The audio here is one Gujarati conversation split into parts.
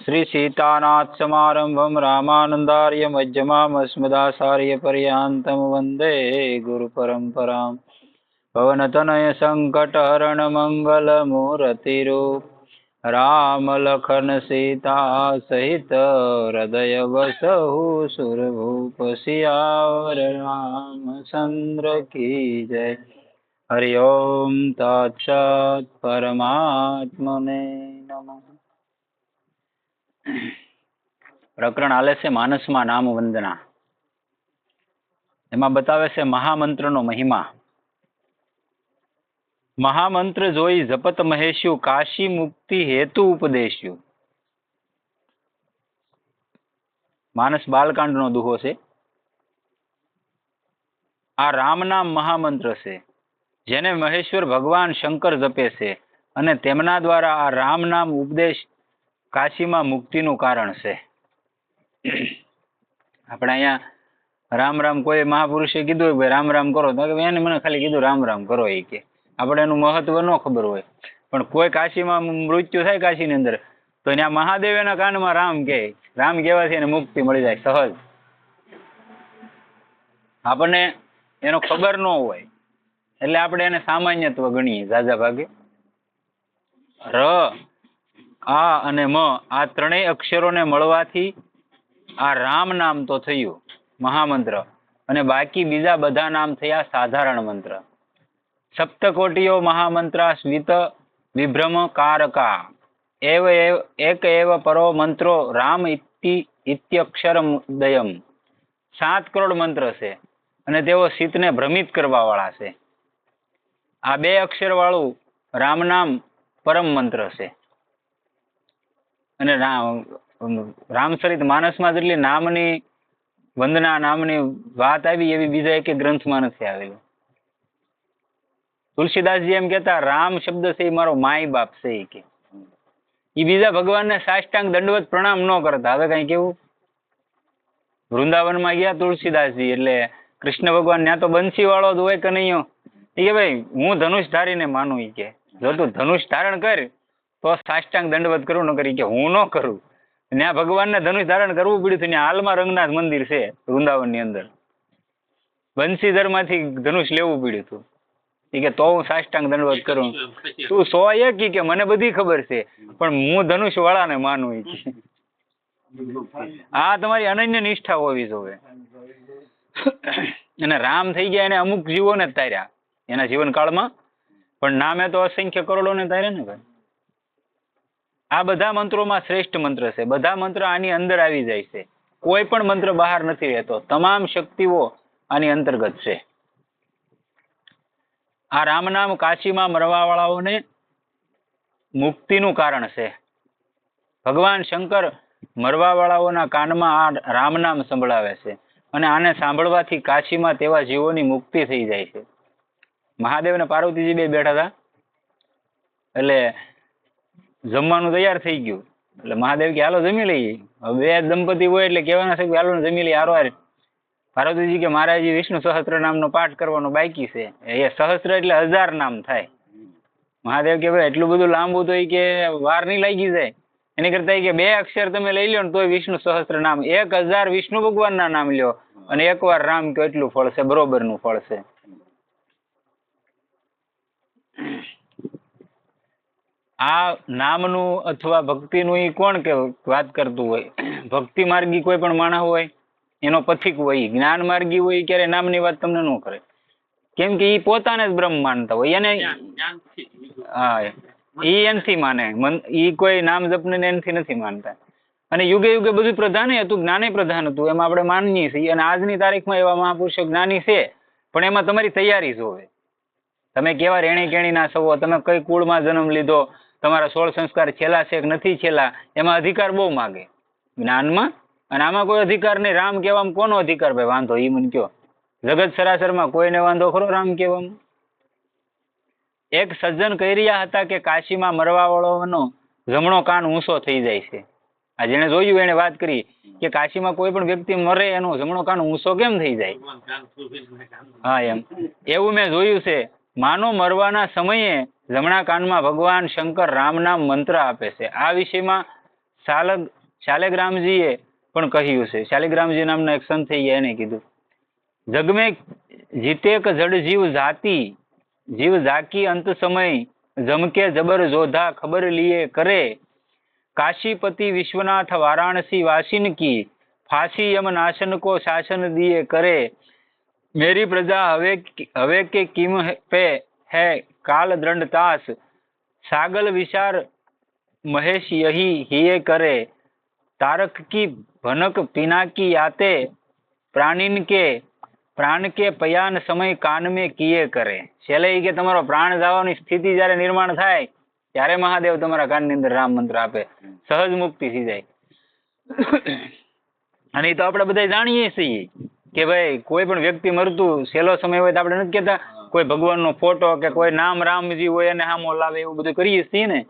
श्री सीतानाथ समारंभम रामानंदार्य मध्यमाम अस्मदाचार्य पर्यंतम वंदे गुरु परंपराम। पवनतनय संकट हरण मंगल मूर्ति रूप राम लखन सीता सहित हृदय बसहु सुरभूप सियावर रामचंद्र की जय। हरि ओम तत्सत्। परमात्मने नमः। પ્રકરણ હાલે છે માનસમાં નામ વંદના. એમાં બતાવે છે મહામંત્રનો મહિમા. મહામંત્ર જોઈ જપત મહેશ્યું કાશી મુક્તિ હેતુ ઉપદેશ્યું. માનસ બાલકાંડનો દુહો છે. આ રામ નામ મહામંત્ર છે જેને મહેશ્વર ભગવાન શંકર જપે છે અને તેમના દ્વારા આ રામ નામ ઉપદેશ કાશીમાં મુક્તિનું કારણ છે. આપણે અહીંયા રામ રામ કોઈ મહાપુરુષે કીધું હોય રામ રામ કરો તો એને મને ખાલી કીધું રામ રામ કરો એ કે આપણે એનું મહત્વ ન ખબર હોય. પણ કોઈ કાશીમાં મૃત્યુ થાય કાશીની અંદર તો ત્યાં મહાદેવ એના કાનમાં રામ કહે. રામ કહેવાથી એને મુક્તિ મળી જાય સહજ. આપણને એનો ખબર ન હોય એટલે આપણે એને સામાન્યત્વ ગણીએ ઝાઝા ભાગે. ર આ અને મ આ ત્રણેય અક્ષરોને મળવાથી આ રામ નામ તો થયું મહામંત્ર અને બાકી બીજા બધા નામ થયા સાધારણ મંત્ર. સપ્તકોટીઓ મહામંત્રા સ્વિત વિભ્રમ કારકા એવ એક એવ પરો મંત્રો રામ ઇત્યક્ષરદયમ. 7 કરોડ મંત્ર છે અને તેઓ શીતને ભ્રમિત કરવા વાળા છે. આ 2 અક્ષર વાળું રામ નામ પરમ મંત્ર છે. અને રામચરિત માનસમાં જેટલી નામની વંદના નામની વાત આવી એવી બીજા એક ગ્રંથમાં નથી આવેલું. તુલસીદાસજી એમ કહેતા રામ શબ્દ છે એ મારો માય બાપ છે એ કે એ બીજા ભગવાનને સાષ્ટાંગ દંડવત પ્રણામ ન કરતા. હવે કઈ કેવું વૃંદાવનમાં ગયા તુલસીદાસજી એટલે કૃષ્ણ ભગવાન ત્યાં તો બંસી વાળો જ હોય કે નહીં એ કે ભાઈ હું ધનુષ ધારીને માનું એ કે જો તું ધનુષ ધારણ કર તો સાષ્ટાંગ દંડવત કરવું ન કરી કે હું ન કરું. ત્યાં ભગવાનને ધનુષ ધારણ કરવું પડ્યું હતું. ત્યાં હાલમાં રંગનાથ મંદિર છે વૃંદાવનની અંદર. બંસીધર માંથી ધનુષ લેવું પડ્યું હતું એ કે તો હું સાષ્ટાંગ દંડવત કરું. તું 101 કે મને બધી ખબર છે પણ હું ધનુષ વાળાને માનું એ કે આ તમારી અનન્ય નિષ્ઠા હોવી જોઈએ. અને રામ થઈ ગયા એને અમુક જીવોને તાર્યા એના જીવનકાળમાં પણ નામે તો અસંખ્ય કરોડોને તાર્યા ને ભાઈ. આ બધા મંત્રોમાં શ્રેષ્ઠ મંત્ર છે. બધા મંત્ર આની અંદર આવી જાય છે. કોઈ પણ મંત્ર બહાર નથી રહેતો. તમામ શક્તિઓ આની અંતર્ગત છે. આ રામ નામ કાશીમાં મરવા વાળાઓને મુક્તિનું કારણ છે. ભગવાન શંકર મરવા વાળાઓના કાનમાં આ રામ નામ સંભળાવે છે અને આને સાંભળવાથી કાશીમાં તેવા જીવોની મુક્તિ થઈ જાય છે. મહાદેવ ને પાર્વતીજી બે બેઠા હતા એટલે જમવાનું તૈયાર થઈ ગયું એટલે મહાદેવ કે હાલો જમી લઈએ. હવે 2 દંપતી હોય એટલે કહેવાના છે કે હાલો જમી લઈએ હારો હાર. પાર્વતીજી કે મારે હજી વિષ્ણુ સહસ્ત્ર નામનો પાઠ કરવાનો બાકી છે. એ સહસ્ત્ર એટલે 1000 નામ થાય. મહાદેવ કે ભાઈ એટલું બધું લાંબુ તો કે વાર નહીં લાગી જાય. એની કરતા કે 2 અક્ષર તમે લઈ લો ને તોય વિષ્ણુ સહસ્ત્ર નામ 1000 વિષ્ણુ ભગવાનના નામ લ્યો અને એકવાર રામ કયો એટલું ફળ છે બરોબરનું ફળ છે. આ નામનું અથવા ભક્તિનું એ કોણ કે વાત કરતું હોય. ભક્તિ માર્ગી કોઈ પણ માણસ હોય એનો પથિક હોય. જ્ઞાન માર્ગી હોય ક્યારે નામની વાત તમને ન કરે કેમ કે એ પોતાને જ બ્રહ્મ માનતા હોય. એને હા એ એનથી માને. એ કોઈ નામ જપને એનથી નથી માનતા. અને યુગે યુગે બધું પ્રધાન હતું જ્ઞાને પ્રધાન હતું એમાં આપણે માનીએ છીએ. અને આજની તારીખમાં એવા મહાપુરુષો જ્ઞાની છે પણ એમાં તમારી તૈયારી જોવે. તમે કેવા રેણી કેણીના છો, તમે કઈ કુળમાં જન્મ લીધો, તમારા 16 સંસ્કાર છેલ્લા છે કે નથી છેલ્લા, એમાં અધિકાર બહુ માગે જ્ઞાનમાં. અને આમાં કોઈ અધિકાર નહીં. રામ કહેવામાં કોનો અધિકાર ભાઈ વાંધો એ મને કયો. જગત સરાસરમાં કોઈને વાંધો ખરો રામ કહેવામાં? એક સજ્જન કહી રહ્યા હતા કે કાશીમાં મરવા વાળાનો જમણો કાન ઊંચો થઈ જાય છે. આ જેને જોયું એને વાત કરી કે કાશીમાં કોઈ પણ વ્યક્તિ મરે એનો જમણો કાન ઊંચો કેમ થઈ જાય. હા એમ એવું મેં જોયું છે. માનો મરવાના સમયે જમણા કાનમાં ભગવાન શંકર રામ નામ મંત્ર આપે છે. આ વિષયમાં શાલિગ્રામજીએ પણ કહ્યું છે. શાલિગ્રામજી નામના એક સંત થઈ ગયા, એને કીધું, જગ में જીતેક જડ જીવ ઝાકી અંત સમય જમકે જબર જોધા ખબર લીએ કરે काशीपति विश्वनाथ वाराणसी वासिन की फांसी यम नाशन को शासन दिए करे मेरी प्रजा हवे के किम पे है काल दंड तास सागल विचार महेश यही हिये करे तारक की भनक पिनाकी याते प्राण के पयान સમય કાન में કિએ કરે. છેલ્લે કે તમારો પ્રાણ જવાની સ્થિતિ જ્યારે નિર્માણ થાય ત્યારે મહાદેવ તમારા કાનની અંદર રામ મંત્ર આપે, સહજ મુક્તિ થઈ જાય. અને એ તો આપણે બધા જાણીએ છીએ કે ભાઈ કોઈ પણ વ્યક્તિ મરતું સહેલો સમય હોય તો આપણે નથી કહેતા કોઈ ભગવાનનો ફોટો કે કોઈ નામ રામજી હોય એને સામો લાવે, એવું બધું કરીએ છીએ ને.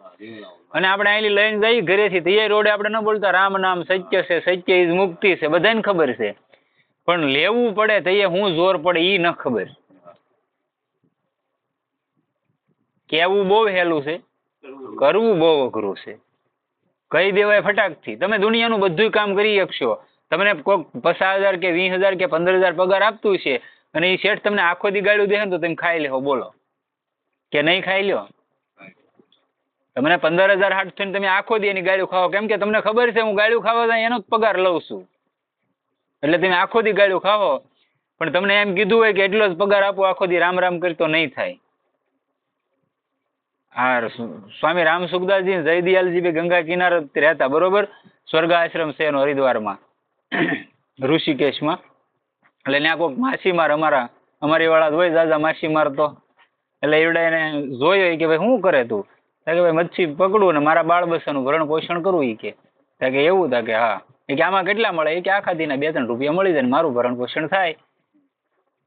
અને આપણે અહીં લઈને જઈએ ઘરેથી તૈયાર રોડે આપણે ન બોલતા રામ નામ સત્ય છે, સત્ય ઇઝ મુક્તિ છે, બધાને ખબર છે, પણ લેવું પડે તો એ હું જોર પડે એ ન ખબર. કેવું બહુ હેલું છે, કરવું બહુ અઘરું છે. કહી દેવાય ફટાકથી. તમે દુનિયાનું બધું કામ કરી શકશો, તમને કોઈક 50,000 કે 20,000 કે 15,000 પગાર આપતું છે અને એ શેઠ તમને આખો દી ગાળ્યું દે ને તો તમે ખાઈ લેવો, બોલો કે નહીં ખાઈ લ્યો? તમને 15,000 હાથ થઈને તમે આખો દી એની ગાળ્યું ખાઓ, કેમ કે તમને ખબર છે હું ગાળ્યું ખાવા જાય એનો જ પગાર લઉં છું, એટલે તમે આખો દી ગાળ્યું ખાવો. પણ તમને એમ કીધું હોય કે એટલો જ પગાર આપો આખો દી રામ રામ કરી, તો નહીં થાય. આ સ્વામી રામ સુખદાસજી જયદિયાલજી બે ગંગા કિનારે રહેતા, બરોબર, સ્વર્ગ આશ્રમ છે એનો હરિદ્વારમાં, ઋષિકેશમાં. એટલે ત્યાં કોઈક માછીમાર અમારી વાળા હોય દાદા માછીમાર, તો એટલે એવડે એને જોયો કે ભાઈ શું કરે તું? કે ભાઈ મચ્છી પકડું ને મારા બાળ બચ્ચાનું ભરણ પોષણ કરવું. એ કે એવું થાય? કે હા. એ કે આમાં કેટલા મળે? એ કે આખા દીના 2-3 રૂપિયા મળી જાય ને મારું ભરણ પોષણ થાય.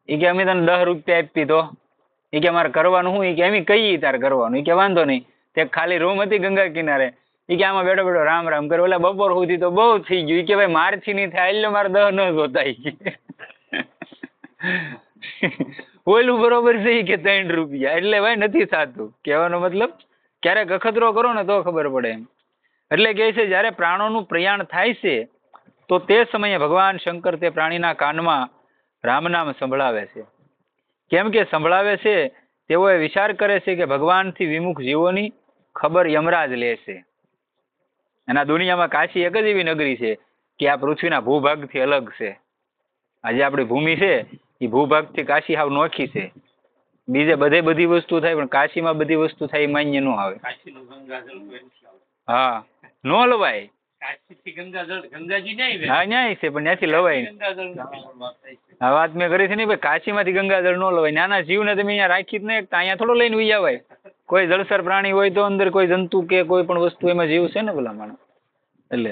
એ કે અમે તને 10 રૂપિયા આપી તો. એ કે મારે કરવાનું શું? એ કે એમ કહીએ તારે કરવાનું. એ કે વાંધો નહીં. તે ખાલી રૂમ હતી ગંગા કિનારે. એ કે આમાં બેઠો બેઠો રામ રામ કરે. એટલે બપોર સુધી તો બહુ થઈ ગયું. એ કે ભાઈ મારથી નહીં થાય એટલે મારે 10 ન જોતા. ઓલું બરોબર છે કે 3 રૂપિયા, એટલે ભાઈ નથી થતું. કહેવાનો મતલબ ક્યારેક અખતરો કરો ને તો ખબર પડે એમ. એટલે કહે છે જ્યારે પ્રાણોનું પ્રયાણ થાય છે તો તે સમયે ભગવાન શંકર તે પ્રાણીના કાનમાં રામ નામ સંભળાવે છે. કેમ કે સંભળાવે છે તેઓએ વિચાર કરે છે કે ભગવાનથી વિમુખ જીવોની ખબર યમરાજ લે છે. અને આ દુનિયામાં કાશી એક જ એવી નગરી છે કે આ પૃથ્વીના ભૂભાગથી અલગ છે. આજે આપણી ભૂમિ છે એ ભૂભાગથી કાશી હાવ નોખી છે. બીજે બધે બધી વસ્તુ થાય પણ કાશીમાં બધી વસ્તુ થાય એ માન્ય ન આવે. હા, નો લવાય. હા ન્યાય છે પણ ત્યાંથી લવાય. આ વાત મેં કરી છે ને ભાઈ, કાશીમાંથી ગંગાજળ ન લવાય. નાના જીવને તમે અહીંયા રાખી જ નહીં, અહીંયા થોડો લઈને ઉઈ આવાય. કોઈ જળસર પ્રાણી હોય તો અંદર કોઈ જંતુ કે કોઈ પણ વસ્તુ એમાં જીવ છે ને પેલા માણસ. એટલે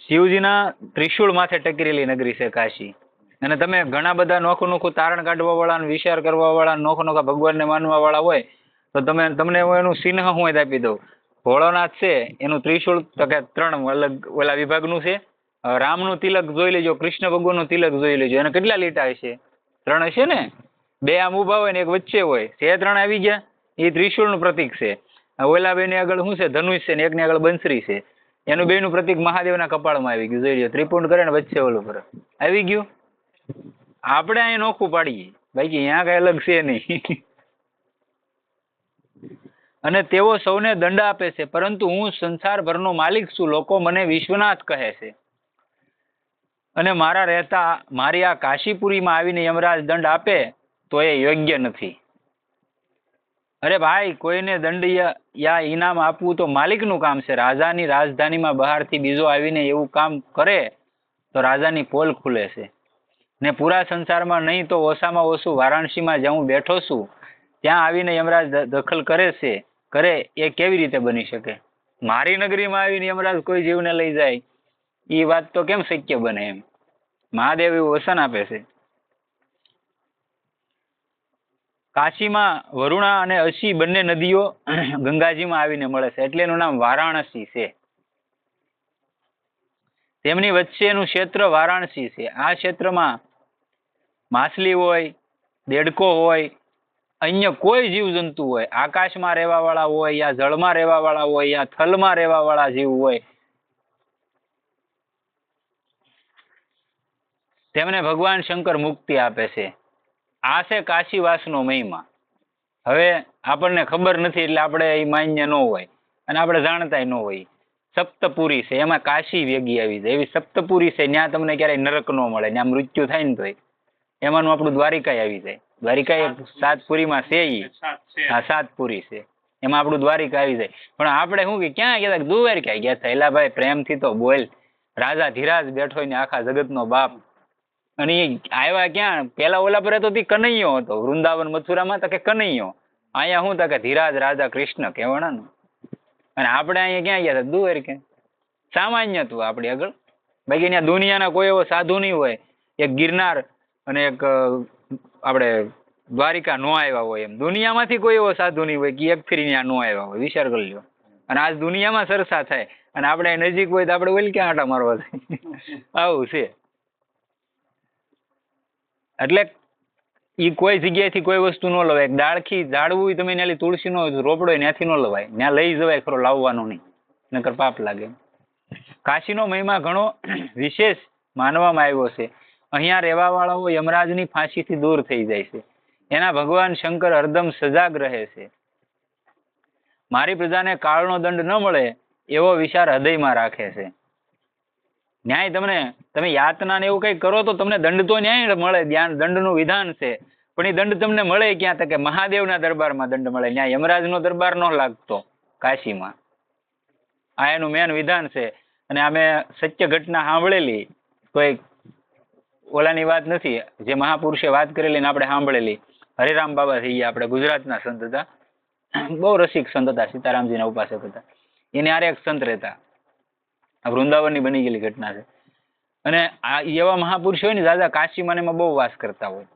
શિવજીના ત્રિશુળ માથે ટકરેલી નગરી છે કાશી. અને તમે ઘણા બધા નોખું નોખું તારણ કાઢવા વાળા, વિચાર કરવા વાળા, નોખા નોખા ભગવાનને માનવા વાળા હોય તો તમને હું એનું ચિહ્ન હું જ આપી દઉં. ભોળોનાથ છે એનું ત્રિશુળ તો કે 3 અલગ ઓલા વિભાગનું છે. રામનું તિલક જોઈ લેજો, કૃષ્ણ ભગવાનનું તિલક જોઈ લેજો. એને કેટલા લીટા હશે? 3 હશે ને. 2 આમ ઉભા હોય ને એક વચ્ચે હોય. છે 3 આવી ગયા. એ ત્રિશુળનું પ્રતીક છે. ઓલા બેની આગળ શું છે? ધનુષ છે ને એકની આગળ બંસરી છે. એનું બેનું પ્રતીક મહાદેવના કપાળમાં આવી ગયું. જોઈ લો, ત્રિપુંડ કરે ને વચ્ચે ઓલું કરે, આવી ગયું. આપણે અહીં નોખું પાડીએ બાકી અહીંયા કઈ અલગ છે નહીં. અને તેઓ સૌને દંડ આપે છે, પરંતુ હું સંસારભરનો માલિક છું. લોકો મને વિશ્વનાથ કહે છે અને મારી આ કાશીપુરીમાં આવીને યમરાજ દંડ આપે તો એ યોગ્ય નથી. અરે ભાઈ, કોઈને દંડ યા ઇનામ આપવું તો માલિકનું કામ છે. રાજાની રાજધાનીમાં બહારથી બીજો આવીને એવું કામ કરે તો રાજાની પોલ ખુલે છે ને પૂરા સંસારમાં નહીં તો ઓછામાં ઓછું વારાણસીમાં જ્યાં હું બેઠો છું ત્યાં આવીને યમરાજ દખલ કરે એ કેવી રીતે બની શકે? મારી નગરીમાં આવીને યમરાજ કોઈ જીવને લઈ જાય એ વાત તો કેમ શક્ય બને? એમ મહાદેવ એવું વસન આપે છે. કાશીમાં વરુણા અને અસી બંને નદીઓ ગંગાજીમાં આવીને મળે છે, એટલે એનું નામ વારાણસી છે. તેમની વચ્ચેનું ક્ષેત્ર વારાણસી છે. આ ક્ષેત્રમાં માછલી હોય, દેડકો હોય, અન્ય કોઈ જીવજંતુ હોય, આકાશમાં રહેવા વાળા હોય, યા જળમાં રહેવા વાળા હોય, યા થલમાં રહેવા વાળા જીવ હોય, તેમને ભગવાન શંકર મુક્તિ આપે છે. આ છે કાશીવાસનો મહિમા. હવે આપણને ખબર નથી એટલે આપણે એ માન્ય ન હોય અને આપણે જાણતા ન હોય. સપ્તપુરી છે, એમાં કાશી વેગી આવી જાય એવી સપ્તપુરી છે. ત્યાં તમને ક્યારેય નરક ન મળે, ત્યાં મૃત્યુ થાય ને તોય. એમાંનું આપણું દ્વારિકા આવી જાય. દ્વારિકા એ 7 પુરીમાં છે. હા, 7 પુરી છે, એમાં આપણું દ્વારિકા આવી જાય. પણ આપણે શું કે ક્યાં ગયા હતા? દ્વારિકા ગયા હતા. એલા ભાઈ પ્રેમથી તો બોલ. રાજા ધીરાજ બેઠો ને આખા જગતનો બાપ. અને એ આવ્યા ક્યાં? પેલા ઓલા પર તો કનૈયો હતો, વૃંદાવન મથુરામાં તો કે કનૈયો. અહીંયા શું હતા કે ધીરાજ રાજા કૃષ્ણ કહેવાના ને. અને આપણે અહીંયા ક્યાં ગયા હતા? દ્વારિકા. સામાન્ય હતું આપણી આગળ. બાકી ત્યાં દુનિયાના કોઈ એવો સાધુ નહીં હોય. એક ગિરનાર અને એક આપણે દ્વારિકા નો આવ્યા હોય એમ. દુનિયામાંથી કોઈ એવો સાધુ નહીં હોય કે એક ફેરી ત્યાં નો આવ્યા હોય. વિચાર કરી લો. અને આજ દુનિયામાં સરસા થાય અને આપણે નજીક હોય તો આપણે ઓલી ક્યાં આટા મારવા થાય? આવું છે. એટલે એ કોઈ જગ્યાએથી કોઈ વસ્તુ ન લવાય. ડાળખી ઝાડવું તમે ત્યાં તુલસી નો રોપડો હોય ત્યાંથી ન લવાય. ત્યાં લઈ જવાય ખરો, લાવવાનું નહીં, નકર પાપ લાગે. કાશીનો મહિમા ઘણો વિશેષ માનવામાં આવ્યો છે. અહીંયા રહેવા વાળાઓ યમરાજની ફાંસીથી દૂર થઈ જાય છે. એના ભગવાન શંકર હરદમ સજાગ રહે છે. મારી પ્રજાને કાળનો દંડ ન મળે એવો વિચાર હૃદયમાં રાખે છે. ન્યાય તમે યાતના ને એવું કઈ કરો તો તમને દંડ તો ન્યાય મળે. દંડનું વિધાન છે. પણ એ દંડ તમને મળે ક્યાં? તકે મહાદેવના દરબારમાં દંડ મળે. ન્યાય યમરાજનો દરબાર ન લાગતો કાશીમાં. આ એનું મેન વિધાન છે. અને અમે સત્ય ઘટના સાંભળેલી, કોઈ ઓલાની વાત નથી, જે મહાપુરુષે વાત કરેલી ને આપણે સાંભળેલી. હરિરામ બાબા થઈ ગયા, આપણે ગુજરાતના સંત હતા, બહુ રસિક સંત હતા, સીતારામજીના ઉપાસક હતા. એને આરે એક સંત રહેતા. વૃંદાવનની બની ગયેલી ઘટના છે. અને આ એવા મહાપુરુષ હોય ને દાદા કાશીમાં એમાં બહુ વાસ કરતા હોય.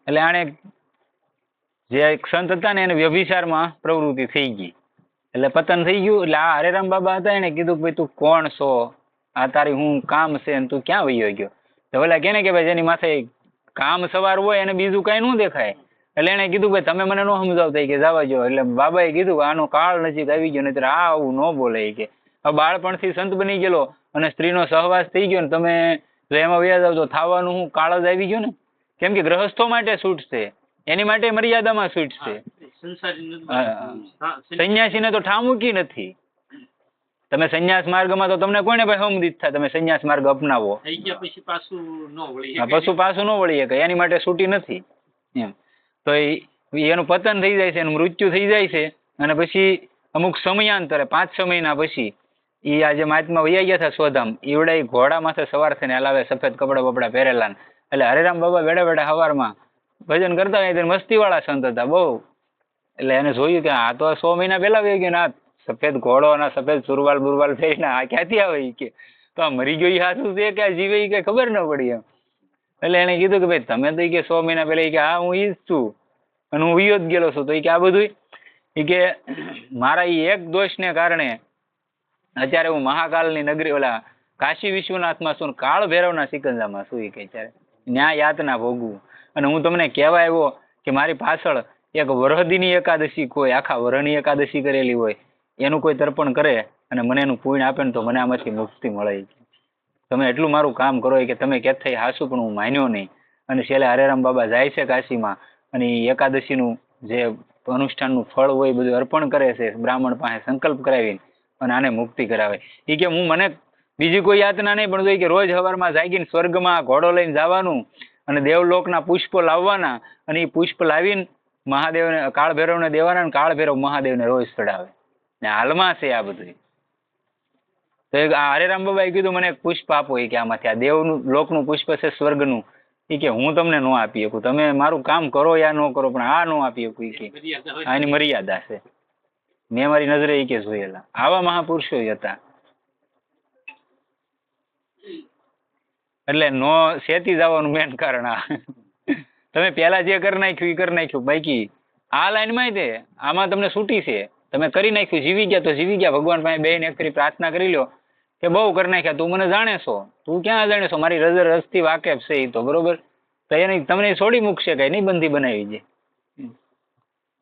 એટલે આને જે એક સંત હતા ને એને વ્યભિચારમાં પ્રવૃત્તિ થઈ ગઈ, એટલે પતન થઈ ગયું. એટલે આ હરેરામ બાબા હતા એને કીધું કે ભાઈ તું કોણ છો? આ તારી હું કામ છે ને તું ક્યાં વયો ગયો? તો ઓલા કેને કે ભાઈ જેની માથે કામ સવાર હોય એને બીજું કઈ ન દેખાય. એટલે એને કીધું ભાઈ તમે મને ન સમજાવતા કે જવા જો. એટલે બાબાએ કીધું આનો કાળ નજીક આવી ગયો, નહીં આ આવું ન બોલે કે બાળપણથી સંત બની ગયેલો અને સ્ત્રીનો સહવાસ થઈ ગયો ને તમે જો એમાં વ્યાજ જાવ તો થવાનું હું કાળ જ આવી ગયો ને. કેમ કે ગ્રહસ્થો માટે છૂટ છે, એની માટે મર્યાદામાં છૂટ છે. સંન્યાસીને તો ઠા મૂકી નથી. તમે સંન્યાસ માર્ગમાં તો તમને કોને ભાઈ સમદિત થાય? તમે સંન્યાસ માર્ગ અપનાવો પછી પાછું ન વળી શકે. એની માટે છૂટી નથી એમ. તો એનું પતન થઈ જાય છે, એનું મૃત્યુ થઈ જાય છે. અને પછી અમુક સમયાંતરે 5-6 મહિના પછી એ આજે મહાત્મા વૈયા ગયા હતા સ્વધામ, ઈવડે ઘોડા માથે સવાર થઈને હલાવે, સફેદ કપડા બપડા પહેરેલા. એટલે હરેરામ બાબા વેડા વેડા સવારમાં ભજન કરતા હોય. મસ્તી વાળા સંત હતા બહુ. એટલે એને જોયું કે આ તો 100 મહિના પહેલા વહી ગયો ને આ સફેદ ઘોડો અને સફેદ સુરવાલ બુરવાલ થઈને આ ક્યાંથી આવે કે? તો આ મરી ગયો હાથું છે કે આ જીવે કઈ ખબર ન પડી એમ. એટલે એને કીધું કે ભાઈ તમે તો કે 100 મહિના પહેલા કે હા હું ઈ જ છું અને હું વિયો જ ગયેલો છું. તો કે આ બધું કે મારા એક દોષને કારણે અત્યારે હું મહાકાલની નગરી ઓલા કાશી વિશ્વનાથમાં છું, કાળ ભૈરવના સિકંજામાં છું. કે ત્યારે ન્યાય યાતના ભોગવું. અને હું તમને કહેવા આવ્યો કે મારી પાછળ એક વરહદીની એકાદશી, કોઈ આખા વરહની એકાદશી કરેલી હોય એનું કોઈ તર્પણ કરે અને મને એનું પુણ્ય આપે ને તો મને આમાંથી મુક્તિ મળે. તમે એટલું મારું કામ કરો કે તમે ક્યાંક થઈ હાસું પણ હું માન્યો નહીં. અને છેલ્લે હરેરામ બાબા જાય છે કાશીમાં અને એકાદશીનું જે અનુષ્ઠાનનું ફળ હોય બધું અર્પણ કરે છે બ્રાહ્મણ પાસે સંકલ્પ કરાવીને, અને આને મુક્તિ કરાવે. એ કે હું મને બીજી કોઈ યાતના નહીં, પણ કે રોજ સવારમાં જાગીને સ્વર્ગમાં ઘોડો લઈને જવાનું અને દેવલોકના પુષ્પો લાવવાના અને એ પુષ્પ લાવીને મહાદેવને કાળ ભૈરવને દેવાના અને કાળ ભૈરવ મહાદેવને રોજ ચડાવે. ને હાલમાં છે આ બધું. તો આ હરેરામ બાબાએ કીધું મને એક પુષ્પ આપો. એ કે આમાંથી આ દેવનું લોકનું પુષ્પ છે સ્વર્ગનું. એ કે હું તમને ન આપી શકું, તમે મારું કામ કરો યા ન કરો, પણ આ ન આપી શકું. કે આની મર્યાદા છે. મેં મારી નજરે એ કે જોયેલા આવા મહાપુરુષો હતા. એટલે નો શેતી જવાનું મેન કારણ આ. તમે પેલા જે કરી નાખ્યું એ કરી નાખ્યું. બાકી આ લાઈનમાં તે આમાં તમને છૂટી છે. તમે કરી નાખ્યું, જીવી ગયા તો જીવી ગયા. ભગવાન પાસે બેહીને એક ફરી પ્રાર્થના કરી લો કે બહુ કરી નાખ્યા, તું મને જાણે છો, તું ક્યાં જાણે છો, મારી રજથી વાકેફ છે એ તો બરોબર. તો એને તમને છોડી મૂકશે કઈ નહીં, બંધી બનાવી છે.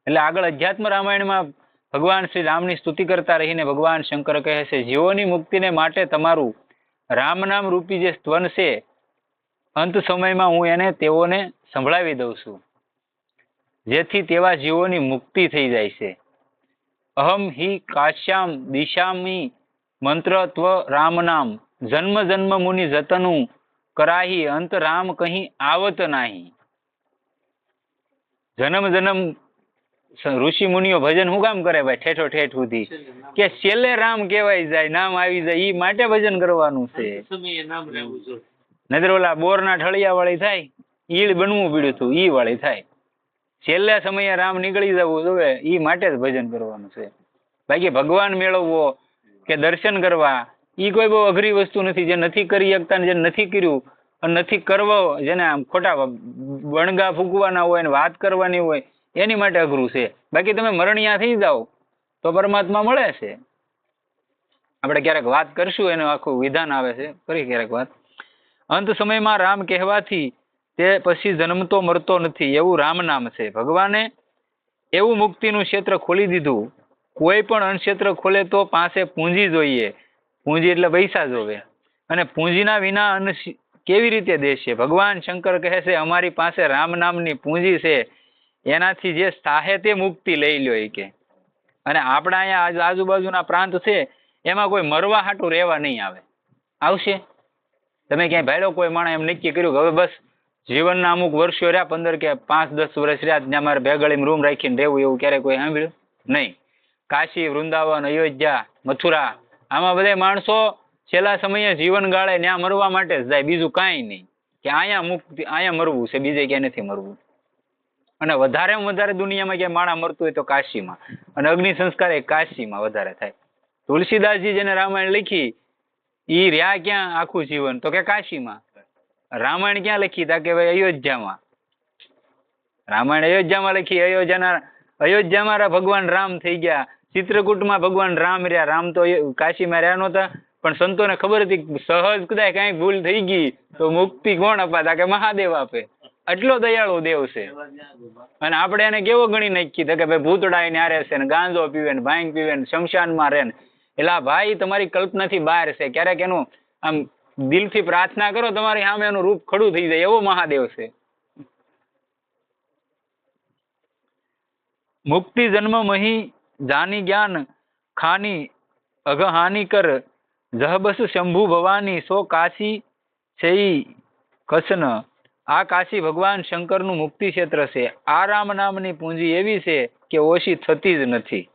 એટલે આગળ અધ્યાત્મ રામાયણમાં ભગવાન શ્રી રામની સ્તુતિ કરતા રહીને ભગવાન શંકર કહે છે, જીવોની મુક્તિને માટે તમારું રામ નામ રૂપી જે સ્તવન છે, અંત સમયમાં હું એને તેઓને સંભળાવી દઉં છું, જેથી તેવા જીવોની મુક્તિ થઈ જાય છે. અહમ હિ કાશ્યામ દિશામી મંત્ર ત્વ રામ નામ જન્મ જન્મ મુનિ જતનું કરાહી અંત રામ કહી આવત નાહી. જન્મ જન્મ ઋષિ મુનિઓ ભજન શું કામ કરે ભાઈ ઠેઠો ઠેઠ સુધી, કે છેલ્લે રામ કહેવાય જાય, નામ આવી જાય, એ માટે ભજન કરવાનું છે. નહીતર ઓલા બોરના ઠળિયા વાળી થાય, ઈળ બનવું પડ્યું હતું, ઈ વાળી થાય. છેલ્લે સમયે રામ નીકળી જવું જોઈએ, એ માટે જ ભજન કરવાનું છે. બાકી ભગવાન મેળવવો કે દર્શન કરવા એ કોઈ બહુ અઘરી વસ્તુ નથી. જે નથી કરી શકતા ને જે નથી કર્યું અને નથી કરવો, જેને આમ ખોટા બણગા ફૂંકવાના હોય ને વાત કરવાની હોય, એની માટે અઘરું છે. બાકી તમે મરણિયા થઈ જાઓ તો પરમાત્મા મળે છે. આપણે ક્યારેક વાત કરશું, એનું આખું વિધાન આવે છે, ફરી ક્યારેક વાત. અંત સમયમાં રામ કહેવાથી તે પછી જન્મતો મરતો નથી, એવું રામ નામ છે. ભગવાને એવું મુક્તિનું ક્ષેત્ર ખોલી દીધું. કોઈ પણ અન્નક્ષેત્ર ખોલે તો પાસે પૂંજી જોઈએ. પૂંજી એટલે પૈસા જોવે, અને પૂંજીના વિના અન્ન કેવી રીતે દેશે? ભગવાન શંકર કહે છે, અમારી પાસે રામ નામની પૂંજી છે, એનાથી જે સાહે તે મુક્તિ લઈ લ્યો એ કે. અને આપણા અહીંયા આજુબાજુના પ્રાંત છે, એમાં કોઈ મરવા હાટું રહેવા નહીં આવે. આવશે? તમે ક્યાંય ભાડ્યો કોઈ માણસ એમ નક્કી કર્યું કે હવે બસ જીવનના અમુક વર્ષો રહ્યા, 15 કે 5-10 વર્ષ રહ્યા, ત્યાં મારે ભેગળીમાં રૂમ રાખીને રહેવું, એવું ક્યારેય કોઈ સાંભળ્યું નહીં. કાશી, વૃંદાવન, અયોધ્યા, મથુરા, આમાં બધા માણસો છેલ્લા સમયે જીવન ગાળે ત્યાં મરવા માટે જ જાય, બીજું કાંઈ નહીં. કે અહીંયા મુક્તિ, અહીંયા મરવું છે, બીજે ક્યાંય નથી મરવું. અને વધારેમાં વધારે દુનિયામાં ક્યાંય માણસ મરતું હોય તો કાશીમાં, અને અગ્નિ સંસ્કાર એ કાશીમાં વધારે થાય. તુલસીદાસજી જેને રામાયણ લખી, ઈ રહ્યા ક્યાં આખું જીવન? તો કે કાશીમાં. રામાયણ ક્યાં લખી? તા કે ભાઈ અયોધ્યામાં. રામાયણ અયોધ્યામાં લખી. અયોધ્યામાં ભગવાન રામ થઈ ગયા. ચિત્રકૂટમાં ભગવાન રામ રહ્યા. રામ તો કાશીમાં રહ્યા નહોતા, પણ સંતોને ખબર હતી સહજ કદાચ કઈ ભૂલ થઈ ગઈ તો મુક્તિ કોણ અપાતા? કે મહાદેવ આપે. આટલો દયાળુ દેવ છે. અને આપણે એને કેવો ગણી નાખી કે ભાઈ ભૂતડા ને હારે છે, ને ગાંજો પીવે, ને ભાંગ પીવે, ને શમશાનમાં રહે ને. એટલે ભાઈ તમારી કલ્પનાથી બહાર છે. ક્યારેક એનું આમ દિલથી પ્રાર્થના કરો, તમારી સામે એનું રૂપ ખડું થઈ જાય, એવો મહાદેવ છે. મુક્તિ જન્મ મહી જાની જ્ઞાન ખાની અઘહાની કર જહબસ શંભુ ભવાની સો કાશી છે કસન. આ કાશી ભગવાન શંકરનું મુક્તિ ક્ષેત્ર છે. આ રામ નામની પૂંજી એવી છે કે ઓછી થતી જ નથી.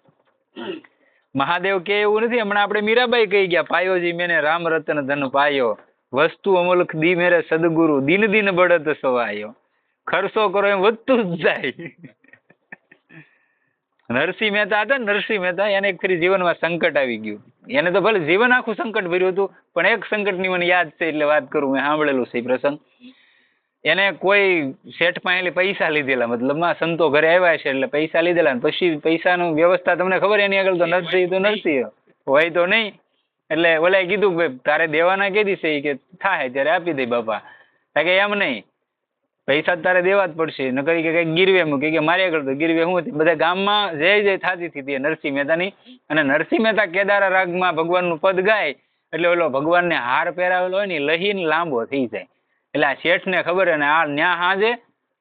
મહાદેવ કે એવું નથી. હમણાં આપણે મીરાબાઈ કહી ગયા, પાયોજી મેને રામ રતન ધન પાયો, વસ્તુ અમુલક દી મેરે સદગુરુ, દિન દિન બળત સવાયો. ખર્ચો કરો એમ વધતું જ જાય. નરસિંહ મહેતા હતા, નરસિંહ મહેતા, એને એક ફરી જીવનમાં સંકટ આવી ગયું. એને તો ભલે જીવન આખું સંકટ ભર્યું હતું, પણ એક સંકટની મને યાદ છે એટલે વાત કરું, મેં સાંભળેલું છે પ્રસંગ. એને કોઈ શેઠ પાસે પૈસા લીધેલા, મતલબમાં સંતો ઘરે આવ્યા છે એટલે પૈસા લીધેલા, પછી પૈસાનું વ્યવસ્થા તમને ખબર, એની આગળ તો નરસિંહ હોય તો નહીં. એટલે ઓલાએ કીધું કે તારે દેવાના કે દિવસે? કે થાય ત્યારે આપી દે બાપા. કે એમ નહીં, પૈસા તારે દેવા જ પડશે. ન કરી કે કઈક ગીરવે મૂકી, કે મારી આગળ તો ગીરવે હું હતી. બધા ગામમાં જય થતી હતી નરસિંહ મહેતાની. અને નરસિંહ મહેતા કેદારા રાગમાં ભગવાનનું પદ ગાય એટલે ઓલો ભગવાનને હાર પહેરાવેલો હોય ને લહીને લાંબો થઈ જાય. એટલે આ શેઠને ખબર, અને આ ન્યા હાજે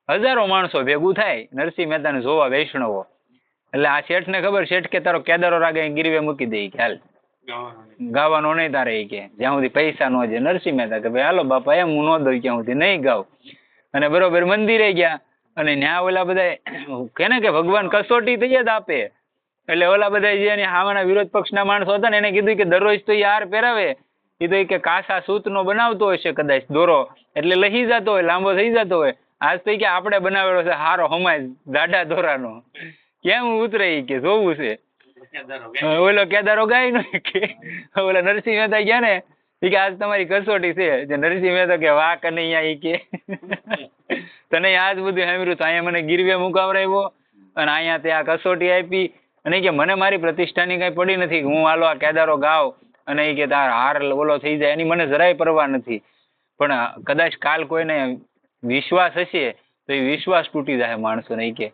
હજારો માણસો ભેગું થાય નરસિંહ મહેતાને જોવા, વૈષ્ણવો. એટલે આ શેઠને ખબર, શેઠ કે તારો કેદારો રાગ ગીરવે મૂકી દે, કે હાલ ગાવાનો નહીં તારે, કે જ્યાં સુધી પૈસા નો છે. નરસિંહ મહેતા કે ભાઈ હાલો બાપા, એમ હું ન દઉં ત્યાં સુધી નહીં ગાવ. અને બરોબર મંદિરે ગયા, અને ન્યા ઓલા બધા કે ને કે ભગવાન કસોટી થઈ જ આપે. એટલે ઓલા બધા જે એની હાવાના વિરોધ પક્ષના માણસો હતા ને, એને કીધું કે દરરોજ તો એ હાર પહેરાવે, એ તો કે કાસા સૂતનો બનાવતો હશે કદાચ દોરો, એટલે લહી જતો હોય, લાંબો થઈ જતો હોય. આજ તો કે આપણે બનાવેલો છે હારો હમાય દાડા દોરાનો, કેમ ઉતરે કે જોવું છે. ઓલો કેદારો ગાય નો કે ઓલા નરસિંહ મહેતા ગયા ને, એ કે આજ તમારી કસોટી છે. નરસિંહ મહેતા કે વાહ કનૈયા, એ કે તને આજ બધું સાંભળ્યું તો અહીંયા મને ગીરવે મુકાવરાવ્યો, અને અહીંયા તે આ કસોટી આપી, અને કે મને મારી પ્રતિષ્ઠાની કઈ પડી નથી, હું હાલો આ કેદારો ગાવ, અને એ કે તાર હાર ઓલો થઈ જાય, એની મને જરાય પરવા નથી. પણ કદાચ કાલ કોઈને વિશ્વાસ હશે તો એ વિશ્વાસ તૂટી જાય માણસોને. એ કે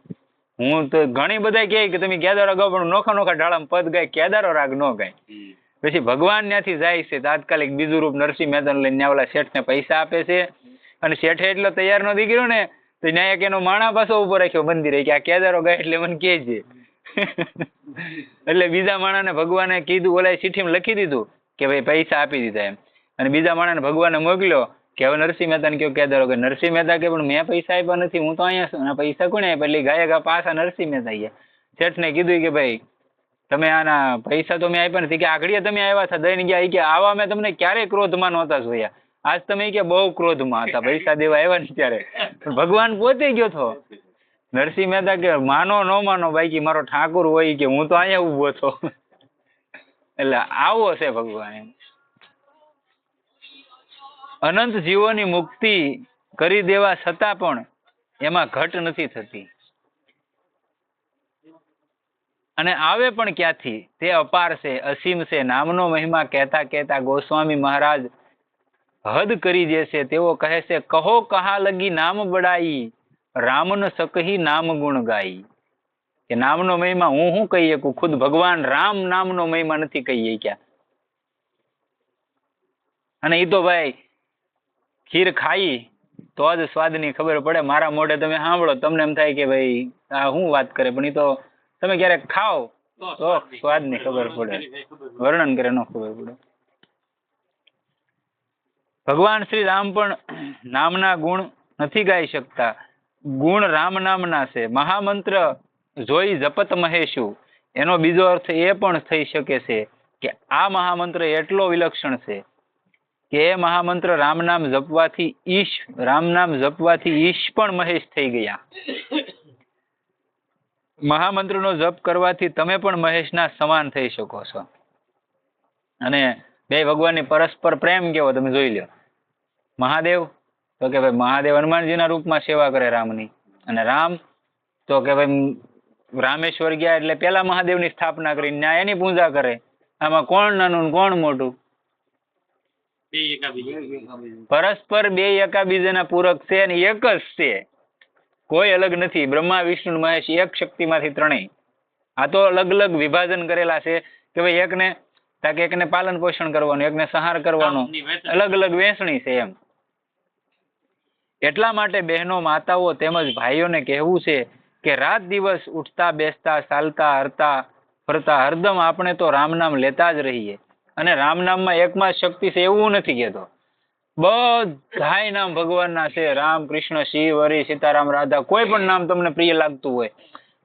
હું તો ઘણી બધા કહે કે તમે કેદારો ગાઓ, પણ નોખા નોખા ઢાળામાં પદ ગાય, કેદારો રાગ ન ગાય. પછી ભગવાન ત્યાંથી જાય છે તાત્કાલિક બીજું રૂપ નરસિંહ મહેતાને લઈને ત્યાં ઓલા શેઠને પૈસા આપે છે. અને શેઠે એટલો તૈયાર નો દીકરો ને તો ન્યાયક એનો માણા પાછો ઉભો રાખ્યો મંદિરે કે આ કેદારો ગાય એટલે મને કહેજે. એટલે બીજા માણાને ભગવાને કીધું, ઓલા ચિઠ્ઠીમાં લખી દીધું કે ભાઈ પૈસા આપી દીધા એમ. અને બીજા માણાને ભગવાને મોકલ્યો કે હવે નરસિંહ મહેતાને કયો કેદારો કે નરસિંહ મહેતા કે પણ મેં પૈસા આપ્યા નથી, હું તો અહીંયા છું. પૈસા કોને આપ્યા? એટલે ગાયક પાછા નરસિંહ મહેતા ગયા. શેઠને કીધું કે ભાઈ તમે આના પૈસા તો મેં આપ્યા નથી. કે આગળ તમે આવ્યા હતા દઈને ગયા, કે આવા મેં તમને ક્યારેય ક્રોધમાં નહોતા જોયા, આજ તમે કે બહુ ક્રોધમાં હતા પૈસા દેવા આવ્યા ને ત્યારે. ભગવાન પોતે ગયો હતો. નરસિંહ મહેતા કે માનો ન માનો બાકી મારો ઠાકુર હોય કે હું તો અહીંયા ઉભો હતો. એટલે આવો છે ભગવાન. અનંત જીવોની મુક્તિ કરી દેવા છતાં પણ એમાં ઘટ નથી થતી. અને આવે પણ ક્યાંથી? તે અપાર છે, અસીમ છે. નામનો મહિમા કહેતા કહેતા ગોસ્વામી મહારાજ હદ કરી દેશે. તેઓ કહે છે, કહો કહા લગી નામ બડાઈ, રામન સકહી નામ ગુણ ગાઈ. કે નામનો મહિમા હું કહીએ, ખુદ ભગવાન રામ નામનો મહિમા નથી કહીએ ક્યાં. અને એ તો ભાઈ ખીર ખાઈ તો જ સ્વાદની ખબર પડે. મારા મોઢે તમે સાંભળો તમને એમ થાય કે ભાઈ આ શું વાત કરે, પણ એ તો તમે ક્યારેક ખાઓ તો સ્વાદની ખબર પડે, વર્ણન કરે ન ખબર પડે. ભગવાન શ્રી રામ પણ નામના ગુણ નથી ગાઈ શકતા. ગુણ રામ નામના છે. મહામંત્ર જોઈ જપત મહેશુ, એનો બીજો અર્થ એ પણ થઈ શકે છે કે આ મહામંત્ર એટલો વિલક્ષણ છે કે એ મહામંત્ર રામ નામ જપવાથી ઈશ પણ મહેશ થઈ ગયા. મહામંત્રનો જપ કરવાથી તમે પણ મહેશના સમાન થઈ શકો છો. અને બે ભગવાનની પરસ્પર પ્રેમ કેવો તમે જોઈ લો. મહાદેવ તો કે ભાઈ મહાદેવ હનુમાનજીના રૂપમાં સેવા કરે રામની, અને રામ તો કે ભાઈ રામેશ્વર ગયા એટલે પેલા મહાદેવની સ્થાપના કરી ન્યા એની પૂજા કરે. આમાં કોણ નાનું કોણ મોટું? પરસ્પર બે એકાબીજાના પૂરક છે અને એક જ છે, કોઈ અલગ નથી. બ્રહ્મા વિષ્ણુ મહેશ એક શક્તિમાંથી ત્રણેય. આ તો અલગ અલગ વિભાજન કરેલા છે કે ભાઈ એકને પાલન પોષણ કરવાનું, એકને સંહાર કરવાનો, અલગ અલગ વહેંચણી છે એમ. એટલા માટે બહેનો, માતાઓ તેમજ ભાઈઓને કહેવું છે કે રાત દિવસ ઉઠતા બેસતા ચાલતા હરતા ફરતા હરદમ આપણે તો રામ નામ લેતા જ રહીએ. અને રામ નામમાં એકમાં શક્તિ છે એવું નથી કહેતો, બધાય નામ ભગવાનના છે. રામ કૃષ્ણ શિવ હરિ સીતારામ રાધા, કોઈ પણ નામ તમને પ્રિય લાગતું હોય,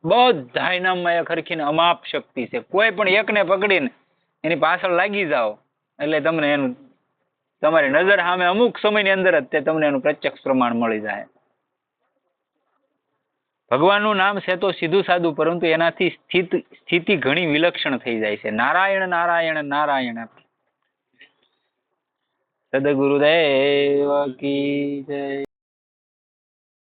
બધાય નામમાં એક હરખીને અમાપ શક્તિ છે. કોઈ પણ એકને પકડીને એની પાછળ લાગી જાઓ એટલે તમને એનું તમારી નજર સામે અમુક સમયની અંદર જ તે તમને એનું પ્રત્યક્ષ પ્રમાણ મળી જાય. ભગવાનનું નામ છે તો સીધું સાદું, પરંતુ એનાથી સ્થિતિ ઘણી વિલક્ષણ થઈ જાય છે. નારાયણ નારાયણ નારાયણ. સદગુરુદેવ કી જય.